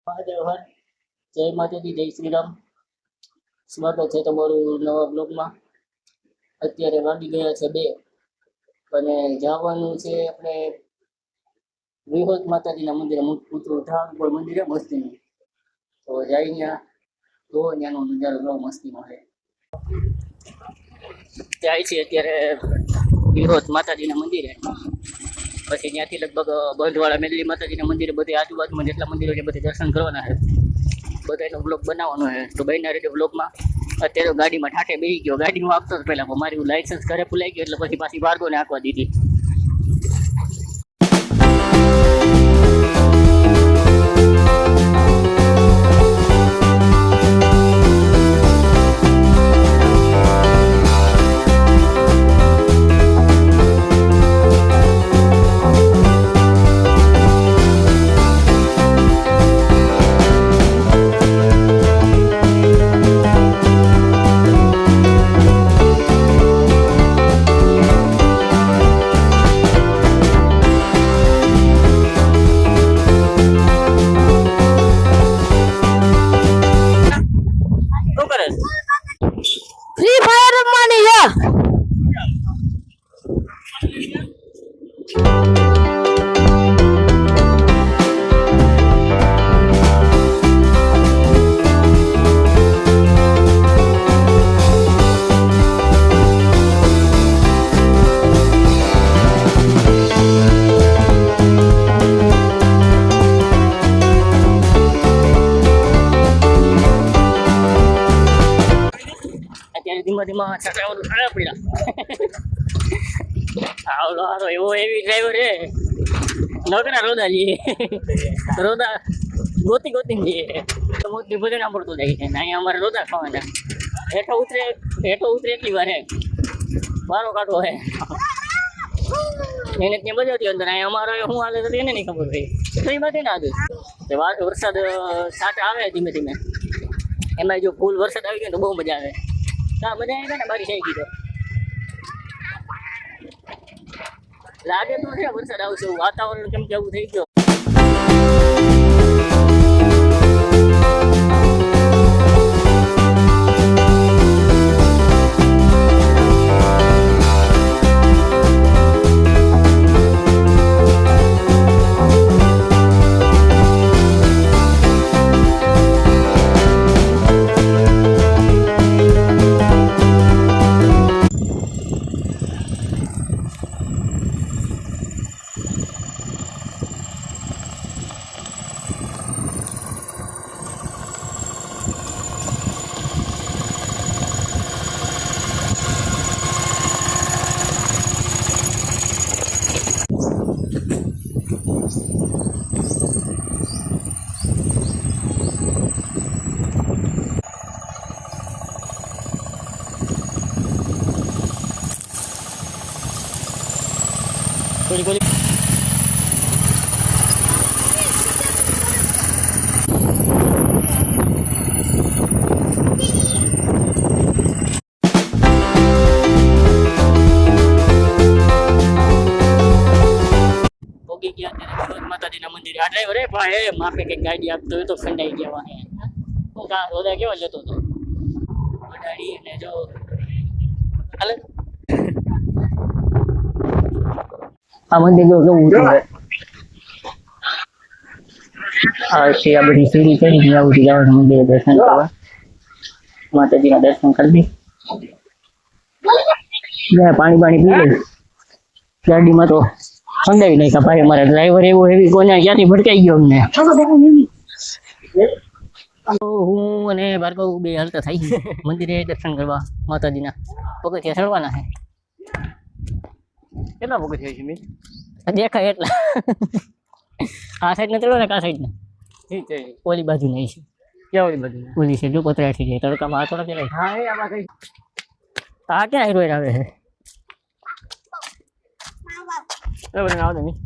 મહાદેવ હર જય માતાજી, જય શ્રી રામ. સ્વાગત છે તમારું નવા બ્લોગમાં. અત્યારે વાગી ગયા છે 2 અને જવાનું છે આપણે વિહોદ માતાજીના મંદિરે. ઉતરું ધામ પર મંદિરે મસ્તીનું, તો જઈ ત્યાં જો ત્યાંનો નજારો બહુ મસ્તીનો છે. જાય છે અત્યારે વિહોદ માતાજીના મંદિરે, પછી ત્યાંથી લગભગ બંધવાળા મેદલી માતાજીના મંદિરે બધે આજુબાજુમાં જેટલા મંદિરો છે બધે દર્શન કરવાના છે. બધાનો બ્લોગ બનાવવાનો છે, તો બહેના રીતે બ્લોગમાં. અત્યારે ગાડીમાં ઠાઠે બેસી ગયો, ગાડીમાં આપતો જ પહેલા મારી લાઇસન્સ ઘરે ભૂલાઈ ગયો એટલે પછી પાછી ભાર્ગવને આંકવા દીધી. ફ્રી ફાયર રમવાની છે. ધીમા ધીમા છટાવવાનું ખરાબ પડ્યા. આવડો હારો એવો એવી ડ્રાઈવર હે નગરા રોદા લઈએ, રોદા ગોતી ગોતી લઈએ. મોટી ભજન સાંભળતું જાય છે. અહીંયા અમારે રોદા ખાવાના. હેઠો ઉતરે એટલી વાર હે વારો કાઢવો હે એને ત્યાં બજાવતી અંદર. અહીંયા અમારો શું હાલે તો એને નહીં ખબર ભાઈ. તો એ બાજુ ના હતું વરસાદ છાંટ આવે ધીમે ધીમે. એમાં જો ફૂલ વરસાદ આવી ગયો તો બહુ મજા આવે. હા, મજા આવી ને બારીશ આવી ગઈ તો લાગે તો છે વરસાદ આવશે. વાતાવરણ કેમ કેવું થઈ ગયો. થોડી પોગી ગયા ત્યારે માતાજીના મંદિરે. આ ડ્રાઈવર ભાઈ માપે કઈક ગાડી આપતો હોય તો ખંડાઈ ગયા. હું રોદા કેવો જતો હતો વડાડી અને જો હાલે આ મંદિર જો કેવું છે. આ છે આ બધી સીડી ચડી આવું જવાનું મંદિરે દર્શન કરવા. માતાજીના દર્શન કરી દી. પાણી પી લે ગાડીમાં તો ખંડાવી નાખ્યા ભાઈ. અમારા ડ્રાઈવર એવો એવી કોને ક્યાંથી ભટકાઈ ગયો અમને. હું અને ભાર્ગવ બે હાલતા થઈ મંદિરે દર્શન કરવા માતાજીના. પગથિયા ચડવાના છે. કેટલા પગથિયા છે મેં દેખાય એટલા. આ સાઈડ ને ચડો ને આ સાઈડ ને ઓલી બાજુ નહીં છે. ક્યાં ઓલી બાજુ? ઓલી છે જો પતરાઠી છે તડકામાં. આ થોડા પેલા હા એ આમાં કઈ આ ક્યાં હીરો આવે છે. બરાબર આવડે નહીં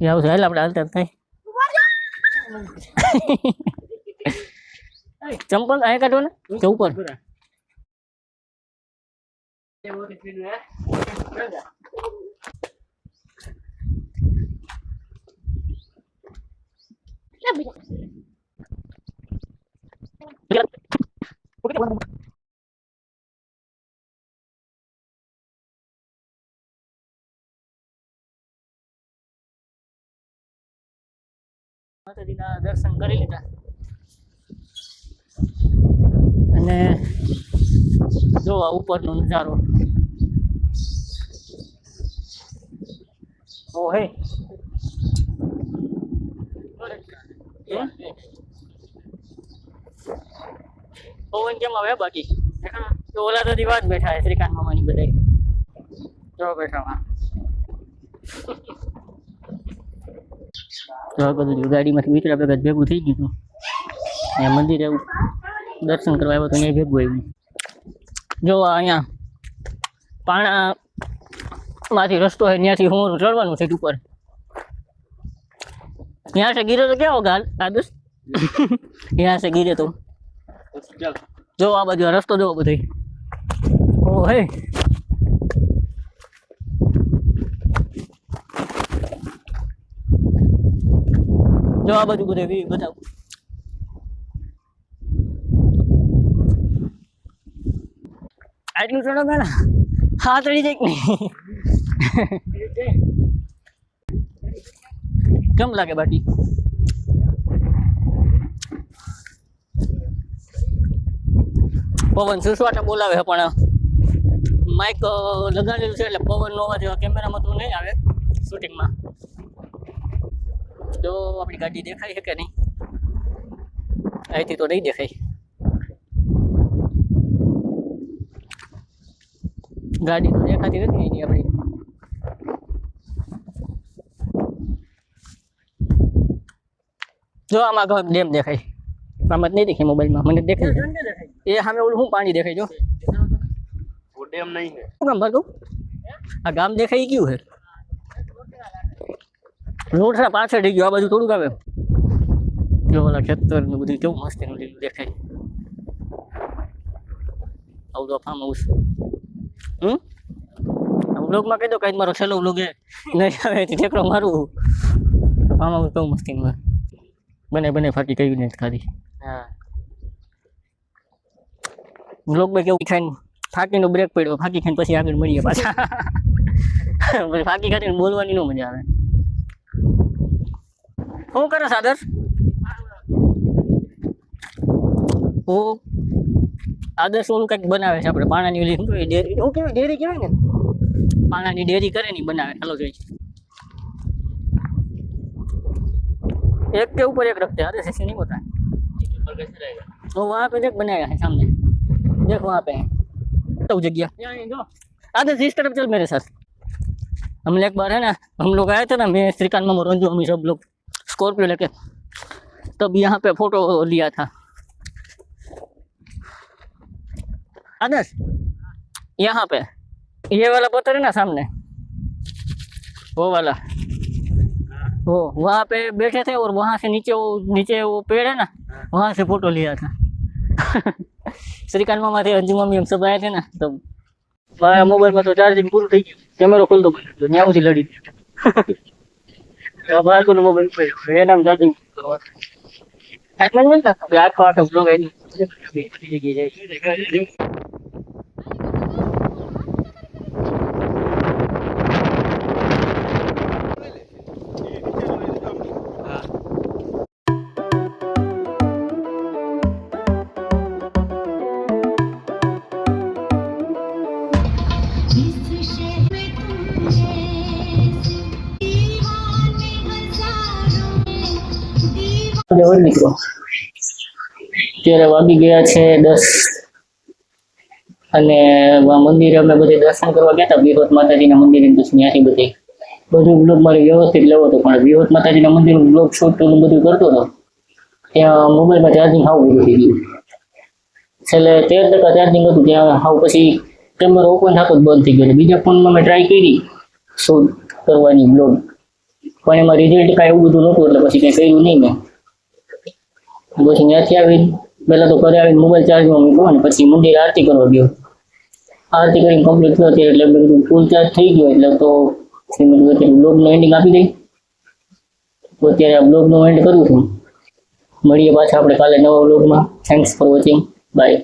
એ આવશે એટલે આપણે હાલતા થાય. ચંપલ અહીં કાઢો ને ઉપર. માતાજીના દર્શન કરી લીધા અને જોવા ઉપરનો નજારો ઓ હે પવન કેમ આવે બાકી તો ઓલા તો વાત બેઠા છે શ્રીકાંત મામાની બધા જો બેઠા તો બધું ગાડીમાંથી મિત્ર ભેગા ભેગું થઈ ગયું હતું મંદિરે દર્શન કરવા આવ્યો તો અહીંયા ભેગું આવ્યું જો અહીંયા પાણામાંથી રસ્તો है ત્યાંથી હું ચડવાનું છે ઉપર यहाँ से गिरे तो क्या होगा आदर्श यहाँ से गिरे तो जो आ बाजू रस्तो जो બધો ओ है जो आ बाजू બધે બતાવ આટલું ચડો પેલા હાથ ચડી જાય નહીં કેમ લાગે બાકી પવન સુસવાટા બોલાવે છે પણ માઇક લગાડેલું છે એટલે પવન નો અવાજ કેમેરામાં તો નહીં આવે શૂટિંગમાં તો આપણી ગાડી દેખાય છે કે નહીં અહીંથી તો નહીં દેખાય ગાડી તો દેખાતી નથી એની આપણી જો આમાં ડેમ દેખાય આમાં જ નહીં દેખાય મોબાઈલમાં મને દેખાય એ સામે ઓલું શું પાણી દેખાય જો वो डैम नहीं है શું કામ ભાગું આ ગામ દેખાઈ ગયું છે રોડ પાછળ થઈ ગયું આ બાજુ થોડુંક આવે જો ઓલા ખેતર ને બધું કેવું મસ્ત એનું લીલું દેખાય આવું તો ફાર્મ હાઉસ બ્લોગમાં કહી દો કઈ મારો છેલ્લો બ્લોગ એ નહીં આવે ઠેકડો મારું ફાર્મ હાઉસ કેવું મસ્તીમાં બને ફાકી કહ્યું ને ખાધી હા બ્લોગમાં કેવું ખાઈને ફાકીનો બ્રેક પડ્યો ફાકી ખાઈને પછી આગળ મળીએ પાછા ફાકી ખાઈને બોલવાની નો મજા આવે શું કરે સાદર ઓ આદર્શ ઓલું કંઈક બનાવે છે આપણે પાણાની ઓલી શું કહેવાય ડેરી શું કહેવાય ડેરી કહેવાય ને પાણાની ડેરી કરે ને બનાવે ચાલો જોઈ एक के ऊपर एक रखते हैं अरे ऐसे नहीं होता है वो वहाँ पे देख बनाया है सामने देख वहाँ पे तो जगह आदर्श इस तरफ चल मेरे साथ हम एक बार है ना हम लोग आए थे ना मैं श्रीकांत मामा रंजू हम सब लोग स्कॉर्पियो लेके तब यहाँ पे फोटो लिया था आदर्श यहाँ पे ये वाला पत्थर है ना सामने वो वाला वो वहाँ पे बैठे थे और वहाँ से नीचे वो पेड़ है ना वहाँ से फोटो लिया था श्रीकांत मामा थे अंजू मम्मी हम सब आए थे ना तब मारा मोबाइल में तो चार्जिंग पूरी થઈ ગયું કેમેરો ખોલ દો ન્યા સુધી લડી अब बाहर को मोबाइल पे ये नाम चार्जिंग आत्मा नहीं मिलता आठ आठ लोग है મિત્રો અત્યારે વાગી ગયા છે 10 અને મંદિરે અમે બધે દર્શન કરવા ગયા હતા વિહોત માતાજીના મંદિરે પછી ત્યાંથી બધું બ્લોગ મારે વ્યવસ્થિત લેવો હતો પણ વિહોત માતાજીના મંદિરનું બ્લોગ શૂટ તો બધું કરતો હતો ત્યાં મોબાઈલમાં ચાર્જિંગ હાવ બધું થઈ ગયું છેલ્લે 13% ચાર્જિંગ હતું ત્યાં હાવ પછી કેમેરો ઓપન થતો જ બંધ થઈ ગયો બીજા ફોનમાં મેં ટ્રાય કરી શૂટ કરવાની બ્લોગ પણ એમાં રિઝલ્ટ કાંઈ એવું બધું નહોતું એટલે પછી કંઈ કર્યું નહીં મેં પછી ત્યાંથી આવી પહેલાં તો ઘરે આવીને મોબાઈલ ચાર્જમાં મૂક્યો અને પછી મંદિર આરતી કરવા ગયો આરતી કરીને કમ્પ્લીટ થયો એટલે બધું ફૂલ ચાર્જ થઈ ગયો એટલે તો અત્યારે બ્લોગનો એન્ડિંગ આપી દઈ તો અત્યારે આ બ્લોગનો એન્ડ કરું છું મળીએ પાછા આપણે કાલે નવા બ્લોગમાં થેન્ક્સ ફોર વોચિંગ બાય